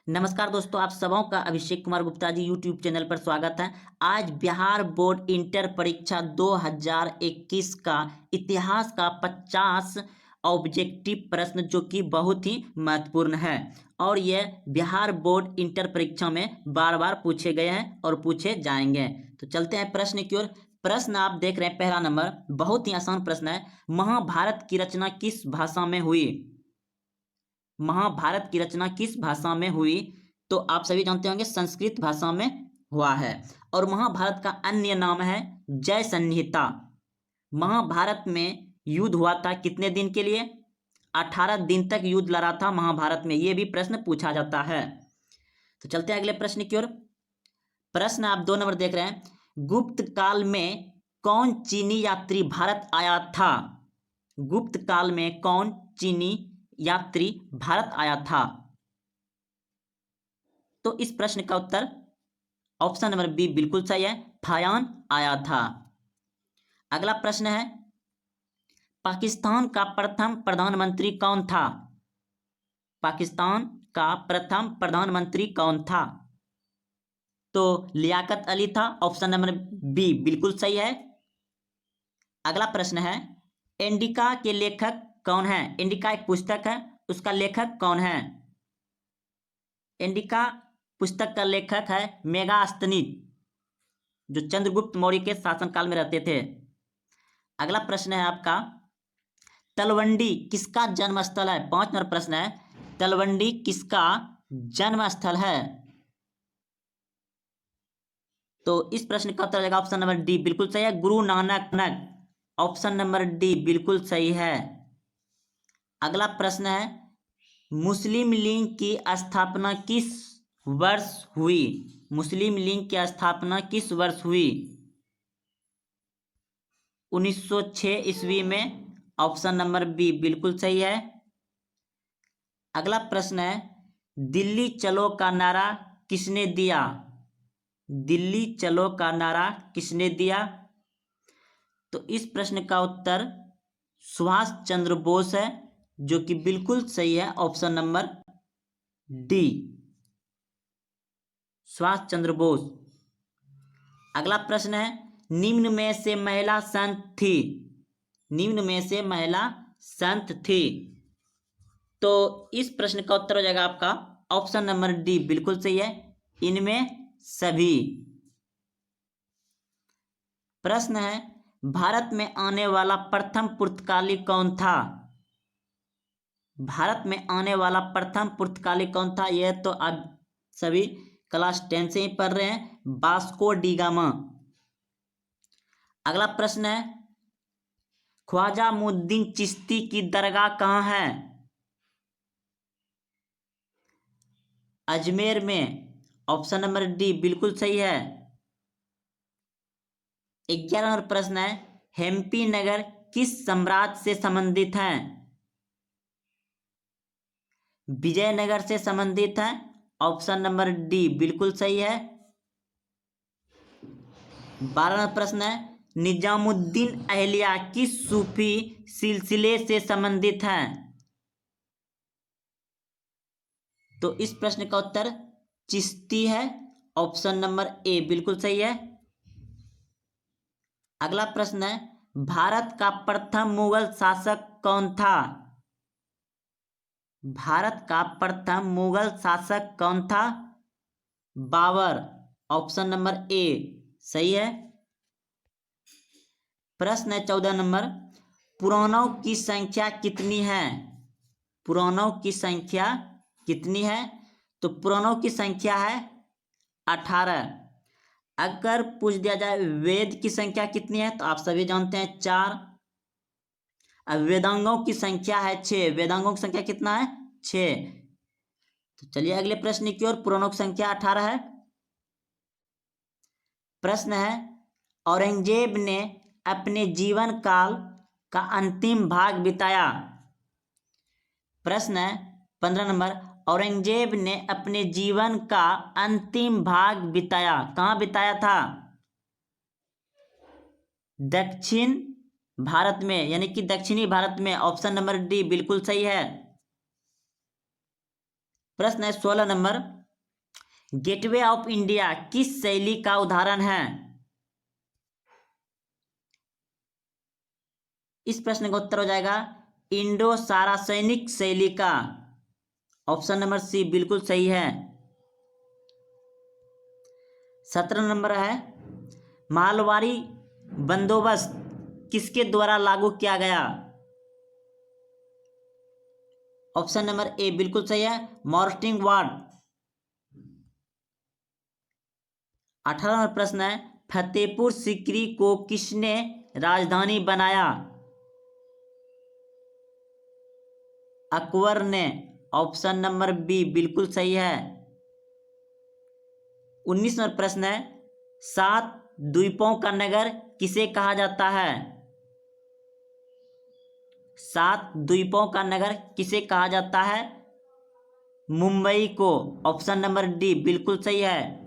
नमस्कार दोस्तों, आप सबों का अभिषेक कुमार गुप्ता जी यूट्यूब चैनल पर स्वागत है। आज बिहार बोर्ड इंटर परीक्षा 2021 का इतिहास का 50 ऑब्जेक्टिव प्रश्न जो कि बहुत ही महत्वपूर्ण है और यह बिहार बोर्ड इंटर परीक्षा में बार बार पूछे गए हैं और पूछे जाएंगे। तो चलते हैं प्रश्न की ओर। प्रश्न आप देख रहे हैं, पहला नंबर बहुत ही आसान प्रश्न है। महाभारत की रचना किस भाषा में हुई? महाभारत की रचना किस भाषा में हुई? तो आप सभी जानते होंगे संस्कृत भाषा में हुआ है। और महाभारत का अन्य नाम है जय संहिता। महाभारत में युद्ध हुआ था कितने दिन के लिए? 18 दिन तक युद्ध लड़ा था महाभारत में। यह भी प्रश्न पूछा जाता है। तो चलते हैं अगले प्रश्न की ओर। प्रश्न आप 2 नंबर देख रहे हैं। गुप्त काल में कौन चीनी यात्री भारत आया था? गुप्त काल में कौन चीनी यात्री भारत आया था? तो इस प्रश्न का उत्तर ऑप्शन नंबर बी बिल्कुल सही है, फायान आया था। अगला प्रश्न है, पाकिस्तान का प्रथम प्रधानमंत्री कौन था? पाकिस्तान का प्रथम प्रधानमंत्री कौन था? तो लियाकत अली था। ऑप्शन नंबर बी बिल्कुल सही है। अगला प्रश्न है, इंडिका के लेखक कौन है? इंडिका एक पुस्तक है, उसका लेखक कौन है? इंडिका पुस्तक का लेखक है मेगास्थनीज, जो चंद्रगुप्त मौर्य के शासनकाल में रहते थे। अगला प्रश्न है आपका, तलवंडी किसका जन्मस्थल है? 5 नंबर प्रश्न है, तलवंडी किसका जन्मस्थल है? तो इस प्रश्न का उत्तर रहेगा ऑप्शन नंबर डी बिल्कुल सही है, Guru Nanak. Option number D बिल्कुल सही है। अगला प्रश्न है, मुस्लिम लीग की स्थापना किस वर्ष हुई? मुस्लिम लीग की स्थापना किस वर्ष हुई? 1906 ईस्वी में। ऑप्शन नंबर बी बिल्कुल सही है। अगला प्रश्न है, दिल्ली चलो का नारा किसने दिया? दिल्ली चलो का नारा किसने दिया? तो इस प्रश्न का उत्तर सुभाष चंद्र बोस है, जो कि बिल्कुल सही है। Option number D Subhash Chandra Bose. अगला प्रश्न है, निम्न में से महिला संत थी? निम्न में से महिला संत थी? तो इस प्रश्न का उत्तर हो जाएगा आपका ऑप्शन नंबर डी बिल्कुल सही है, इनमें सभी। प्रश्न है, भारत में आने वाला प्रथम पुर्तगाली कौन था? भारत में आने वाला प्रथम पुर्तगाली कौन था? यह तो आप सभी क्लास 10 से ही पढ़ रहे हैं, वास्को डी गामा। अगला प्रश्न है, ख्वाजा मुइनुद्दीन चिश्ती की दरगाह कहाँ है? अजमेर में। ऑप्शन नंबर डी बिल्कुल सही है। 11 नंबर प्रश्न है, हेम्पी नगर किस साम्राज्य से संबंधित है? विजयनगर से संबंधित है। ऑप्शन नंबर डी बिल्कुल सही है। 12 नंबर प्रश्न है, निजामुद्दीन अहलिया किस सूफी सिलसिले से संबंधित है? तो इस प्रश्न का उत्तर चिश्ती है। ऑप्शन नंबर ए बिल्कुल सही है। अगला प्रश्न है, भारत का प्रथम मुगल शासक कौन था? भारत का प्रथम मुगल शासक कौन था? बाबर। ऑप्शन नंबर ए सही है। प्रश्न है 14 नंबर, पुराणों की संख्या कितनी है? पुराणों की संख्या कितनी है? तो पुराणों की संख्या है 18। अगर पूछ दिया जाए वेद की संख्या कितनी है, तो आप सभी जानते हैं 4। अब वेदांगों की संख्या है 6। वेदांगों की संख्या कितना है? 6। तो चलिए अगले प्रश्न की ओर। पुराणों की संख्या 18 है। प्रश्न है, औरंगजेब ने अपने जीवन काल का अंतिम भाग बिताया? प्रश्न है 15 नंबर, औरंगजेब ने अपने जीवन का अंतिम भाग बिताया कहाँ बिताया था? दक्षिण भारत में, यानी कि दक्षिणी भारत में। ऑप्शन नंबर डी बिल्कुल सही है। प्रश्न है 16 नंबर, गेटवे ऑफ इंडिया किस शैली का उदाहरण है? इस प्रश्न का उत्तर हो जाएगा इंडो सारासैनिक शैली का। ऑप्शन नंबर सी बिल्कुल सही है। 17 नंबर है, मालवाड़ी बंदोबस्त किसके द्वारा लागू किया गया? ऑप्शन नंबर ए बिल्कुल सही है, मार्टिन वार्ड। 18 नंबर प्रश्न है, फतेहपुर सीकरी को किसने राजधानी बनाया? अकबर ने। ऑप्शन नंबर बी बिल्कुल सही है। 19 नंबर प्रश्न है, 7 द्वीपों का नगर किसे कहा जाता है? 7 द्वीपों का नगर किसे कहा जाता है? मुंबई को। ऑप्शन नंबर डी बिल्कुल सही है।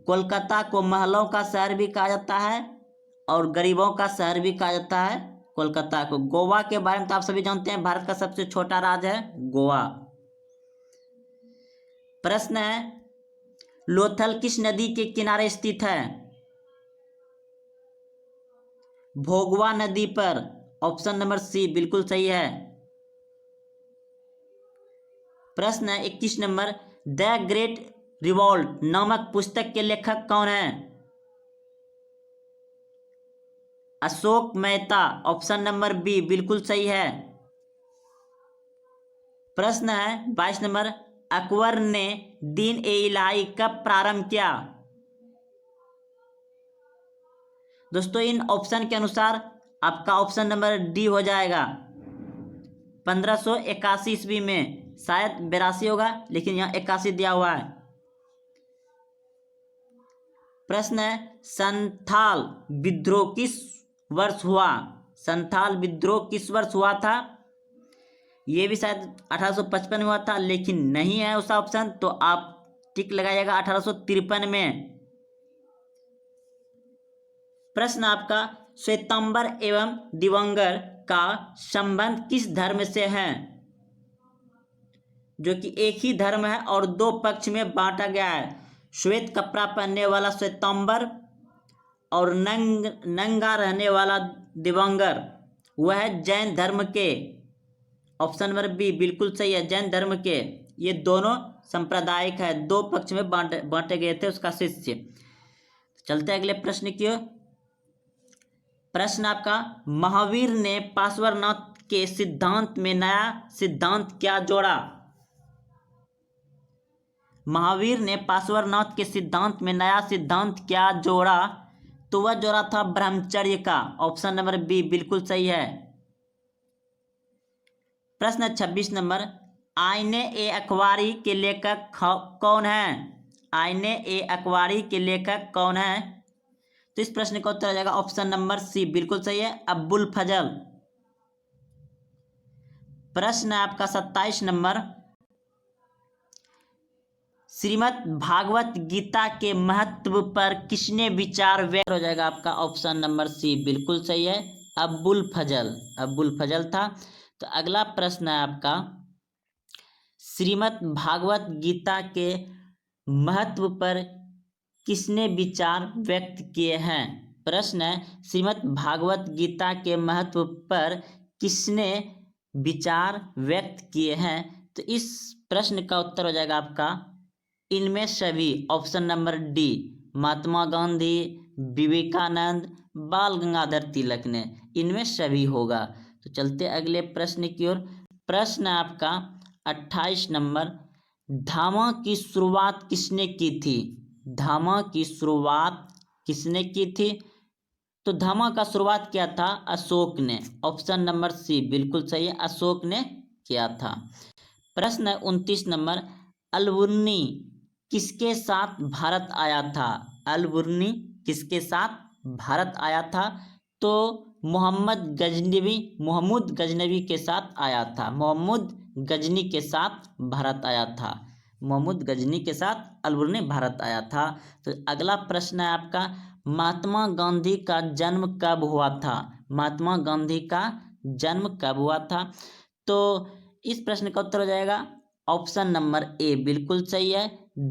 कोलकाता को महलों का शहर भी कहा जाता है और गरीबों का शहर भी कहा जाता है कोलकाता को। गोवा के बारे में तो आप सभी जानते हैं, भारत का सबसे छोटा राज्य है गोवा। प्रश्न है, लोथल किस नदी के किनारे स्थित है? भोगवा नदी पर। ऑप्शन नंबर सी बिल्कुल सही है। प्रश्न है 21 नंबर, द ग्रेट रिवॉल्ट नामक पुस्तक के लेखक कौन है? Ashok Mehta. Option number B बिल्कुल सही है। प्रश्न है 22 नंबर, अकबर ने दीन ए इलाही कब प्रारंभ किया? दोस्तों इन ऑप्शन के अनुसार आपका ऑप्शन नंबर डी हो जाएगा 1581 ईस्वी में। शायद 82 होगा लेकिन यहाँ 81 दिया हुआ है। प्रश्न है, संथाल विद्रोह किस वर्ष हुआ? संथाल विद्रोह किस वर्ष हुआ था? ये भी शायद 1855 में हुआ था लेकिन नहीं है उसका ऑप्शन, तो आप टिक लगाइएगा 1853 में। प्रश्न आपका, श्वेतांबर एवं दिगंबर का संबंध किस धर्म से है? जो कि एक ही धर्म है और दो पक्ष में बांटा गया है। श्वेत कपड़ा पहनने वाला श्वेतांबर और नंगा रहने वाला दिगंबर, वह है जैन धर्म के। ऑप्शन नंबर बी बिल्कुल सही है, जैन धर्म के। ये दोनों सांप्रदायिक है, दो पक्ष में बांटे गए थे उसका शिष्य। चलते अगले प्रश्न की ओर। प्रश्न आपका, महावीर ने पार्श्वनाथ के सिद्धांत में नया सिद्धांत क्या जोड़ा? महावीर ने पार्श्वनाथ के सिद्धांत में नया सिद्धांत क्या जोड़ा? तो वह जोड़ा था ब्रह्मचर्य का। ऑप्शन नंबर बी बिल्कुल सही है। प्रश्न 26 नंबर, आईने ए अखबारी के लेखक कौन है? आईने ए अखबारी के लेखक कौन है? तो इस प्रश्न का उत्तर हो जाएगा ऑप्शन नंबर सी बिल्कुल सही है, अब्बुल फजल। प्रश्न आपका 27 नंबर, श्रीमद् भागवत गीता के महत्व पर किसने विचार व्यक्त? हो जाएगा आपका ऑप्शन नंबर सी बिल्कुल सही है, अब्बुल फजल। अब्बुल फजल था। तो अगला प्रश्न है आपका, श्रीमद् भागवत गीता के महत्व पर किसने विचार व्यक्त किए हैं? प्रश्न है, श्रीमद् भागवत गीता के महत्व पर किसने विचार व्यक्त किए हैं? तो इस प्रश्न का उत्तर हो जाएगा आपका इनमें सभी। Option number D, Mahatma Gandhi, Vivekananda, बाल गंगाधर तिलक ने। इनमें सभी होगा। तो चलते अगले प्रश्न की ओर। प्रश्न आपका 28 नंबर, धामा की शुरुआत किसने की थी? धामा की शुरुआत किसने की थी? तो धामा का शुरुआत किया था अशोक ने। ऑप्शन नंबर सी बिल्कुल सही है, अशोक ने किया था। प्रश्न 29 नंबर, अलबुर्नी किसके साथ भारत आया था? अलबुर्नी किसके साथ भारत आया था? तो मोहम्मद गजनवी के साथ आया था। मोहम्मद गजनी के साथ भारत आया था। मोहम्मद गजनी के साथ अलबुर्नी भारत आया था। तो अगला प्रश्न है आपका, महात्मा गांधी का जन्म कब हुआ था? महात्मा गांधी का जन्म कब हुआ था? तो इस प्रश्न का उत्तर हो जाएगा ऑप्शन नंबर ए बिल्कुल सही है,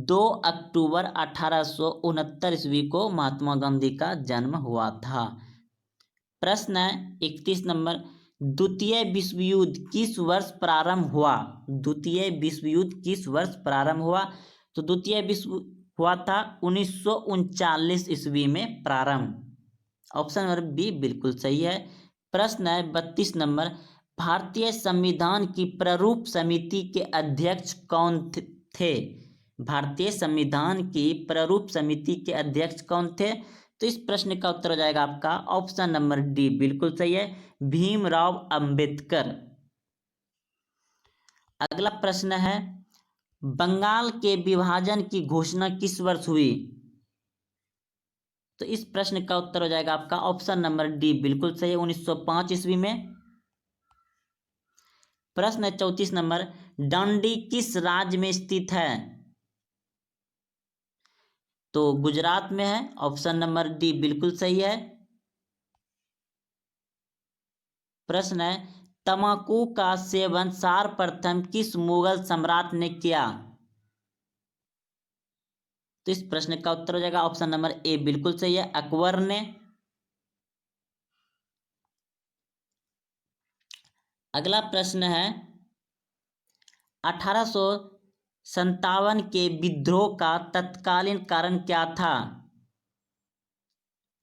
2 अक्टूबर 1869 ईस्वी को महात्मा गांधी का जन्म हुआ था। प्रश्न है 31 नंबर, द्वितीय विश्व युद्ध किस वर्ष प्रारंभ हुआ? द्वितीय विश्व युद्ध किस वर्ष प्रारंभ हुआ? तो द्वितीय विश्व हुआ था 1939 ईस्वी में प्रारंभ। ऑप्शन नंबर बी बिल्कुल सही है। प्रश्न है 32 नंबर, भारतीय संविधान की प्रारूप समिति के अध्यक्ष कौन थे? भारतीय संविधान की प्रारूप समिति के अध्यक्ष कौन थे? तो इस प्रश्न का उत्तर हो जाएगा आपका ऑप्शन नंबर डी बिल्कुल सही है, भीमराव अंबेडकर। अगला प्रश्न है, बंगाल के विभाजन की घोषणा किस वर्ष हुई? तो इस प्रश्न का उत्तर हो जाएगा आपका ऑप्शन नंबर डी बिल्कुल सही है, 1905 ईस्वी में। प्रश्न है 34 नंबर, डांडी किस राज्य में स्थित है? तो गुजरात में है, ऑप्शन नंबर डी बिल्कुल सही है। प्रश्न है, तंबाकू का सेवन सर्वप्रथम किस मुगल सम्राट ने किया? तो इस प्रश्न का उत्तर हो जाएगा ऑप्शन नंबर ए बिल्कुल सही है, अकबर ने। अगला प्रश्न है, 1857 के विद्रोह का तत्कालीन कारण क्या था?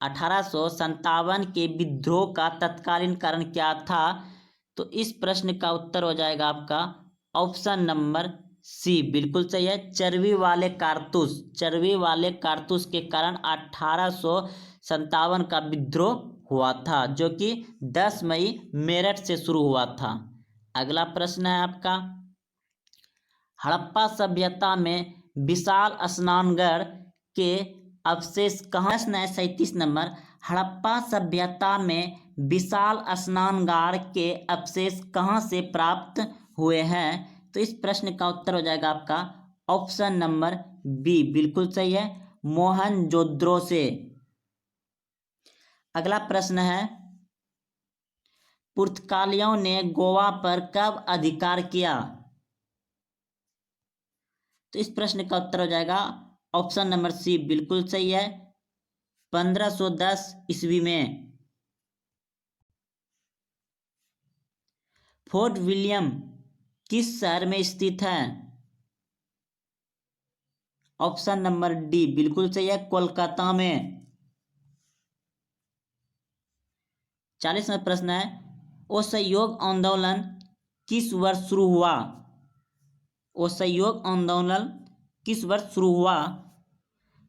1857 के विद्रोह का तत्कालीन कारण क्या था? तो इस प्रश्न का उत्तर हो जाएगा आपका ऑप्शन नंबर सी बिल्कुल सही है, चर्बी वाले कारतूस। चर्बी वाले कारतूस के कारण 1857 का विद्रोह हुआ था, जो कि 10 मई मेरठ से शुरू हुआ था। अगला प्रश्न है आपका, हड़प्पा सभ्यता में विशाल स्नानघर के अवशेष कहाँ? प्रश्न है 37 नंबर, हड़प्पा सभ्यता में विशाल स्नानघर के अवशेष कहाँ से प्राप्त हुए हैं? तो इस प्रश्न का उत्तर हो जाएगा आपका ऑप्शन नंबर बी बिल्कुल सही है, मोहनजोदड़ो से। अगला प्रश्न है, पुर्तगालियों ने गोवा पर कब अधिकार किया? तो इस प्रश्न का उत्तर हो जाएगा ऑप्शन नंबर सी बिल्कुल सही है, 1510 ईस्वी में। फोर्ट विलियम किस शहर में स्थित है? ऑप्शन नंबर डी बिल्कुल सही है, कोलकाता में। 40वां प्रश्न है, असहयोग आंदोलन किस वर्ष शुरू हुआ? असहयोग आंदोलन किस वर्ष शुरू हुआ?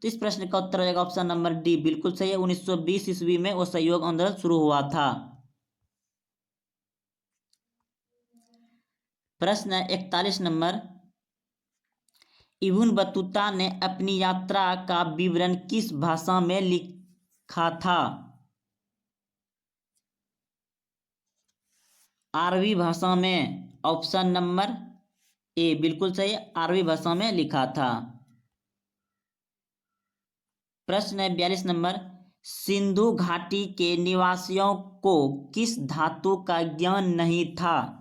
तो इस प्रश्न का उत्तर हो जाएगा ऑप्शन नंबर डी बिल्कुल सही है, 1920 ईस्वी में असहयोग आंदोलन शुरू हुआ था। प्रश्न है 41 नंबर, इब्न बतूता ने अपनी यात्रा का विवरण किस भाषा में लिखा था? अरबी भाषा में, ऑप्शन नंबर ए बिल्कुल सही, अरबी भाषा में लिखा था। प्रश्न है 42 नंबर, सिंधु घाटी के निवासियों को किस धातु का ज्ञान नहीं था?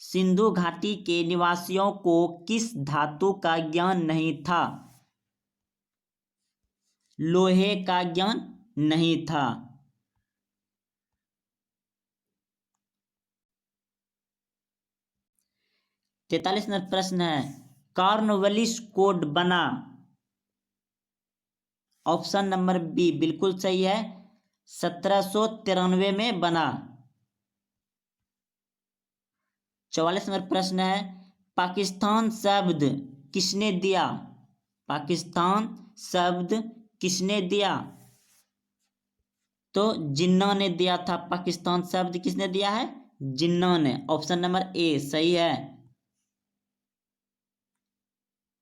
सिंधु घाटी के निवासियों को किस धातु का ज्ञान नहीं था? लोहे का ज्ञान नहीं था। तैतालीस नंबर प्रश्न है, कॉर्नवालिस कोड बना? ऑप्शन नंबर बी बिल्कुल सही है, 1793 में बना। 44 नंबर प्रश्न है, पाकिस्तान शब्द किसने दिया? पाकिस्तान शब्द किसने दिया? तो जिन्ना ने दिया था। पाकिस्तान शब्द किसने दिया है? जिन्ना ने। ऑप्शन नंबर ए सही है।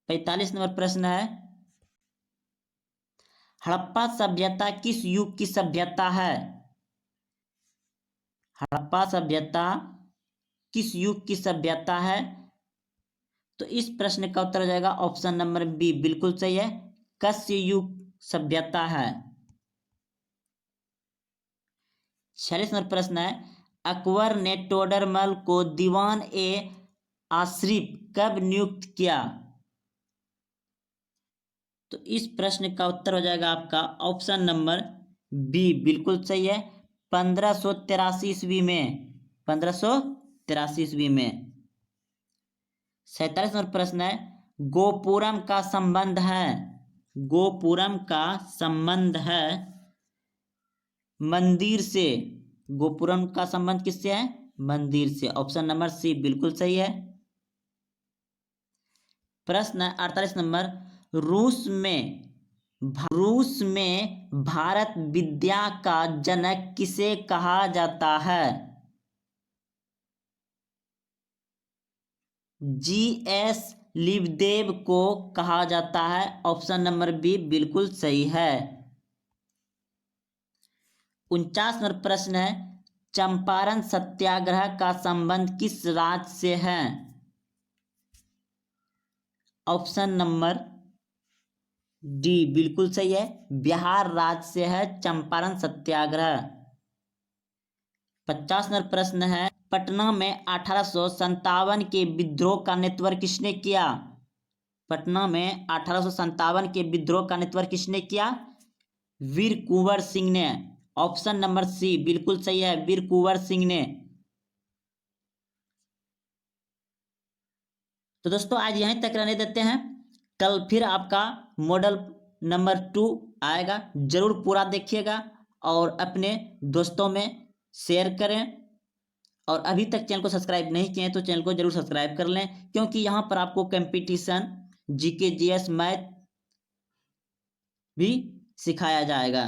45 नंबर प्रश्न है, हड़प्पा सभ्यता किस युग की सभ्यता है? हड़प्पा सभ्यता किस युग की सभ्यता है? तो इस प्रश्न का उत्तर हो जाएगा ऑप्शन नंबर बी बिल्कुल सही है, कस्य युग सभ्यता है। 46 नंबर प्रश्न है, अकबर ने टोडरमल को दीवान ए आसिफ कब नियुक्त किया? तो इस प्रश्न का उत्तर हो जाएगा आपका ऑप्शन नंबर बी, बिल्कुल सही है। 1583 ईस्वी में, 1583 ईस्वी में। 47 नंबर प्रश्न है, गोपुरम का संबंध है, गोपुरम का संबंध है मंदिर से। गोपुरम का संबंध किससे है? मंदिर से। ऑप्शन नंबर सी बिल्कुल सही है। प्रश्न 48 नंबर, रूस में भारत विद्या का जनक किसे कहा जाता है? जी.एस. लिवदेव को कहा जाता है। ऑप्शन नंबर बी बिल्कुल सही है। 49 नंबर प्रश्न है, चंपारण सत्याग्रह का संबंध किस राज्य से है? ऑप्शन नंबर डी बिल्कुल सही है, बिहार राज्य से है चंपारण सत्याग्रह। 50 नंबर प्रश्न है, पटना में 1857 के विद्रोह का नेतृत्व किसने किया? पटना में 1857 के विद्रोह का नेतृत्व किसने किया? वीर कुंवर सिंह ने। ऑप्शन नंबर सी बिल्कुल सही है, वीर कुंवर सिंह ने। तो दोस्तों आज यहीं तक रहने देते हैं, कल फिर आपका मॉडल नंबर 2 आएगा, जरूर पूरा देखिएगा और अपने दोस्तों में शेयर करें। और अभी तक चैनल को सब्सक्राइब नहीं किए हैं तो चैनल को जरूर सब्सक्राइब कर लें, क्योंकि यहाँ पर आपको कंपटीशन, जीके, जीएस, मैथ भी सिखाया जाएगा।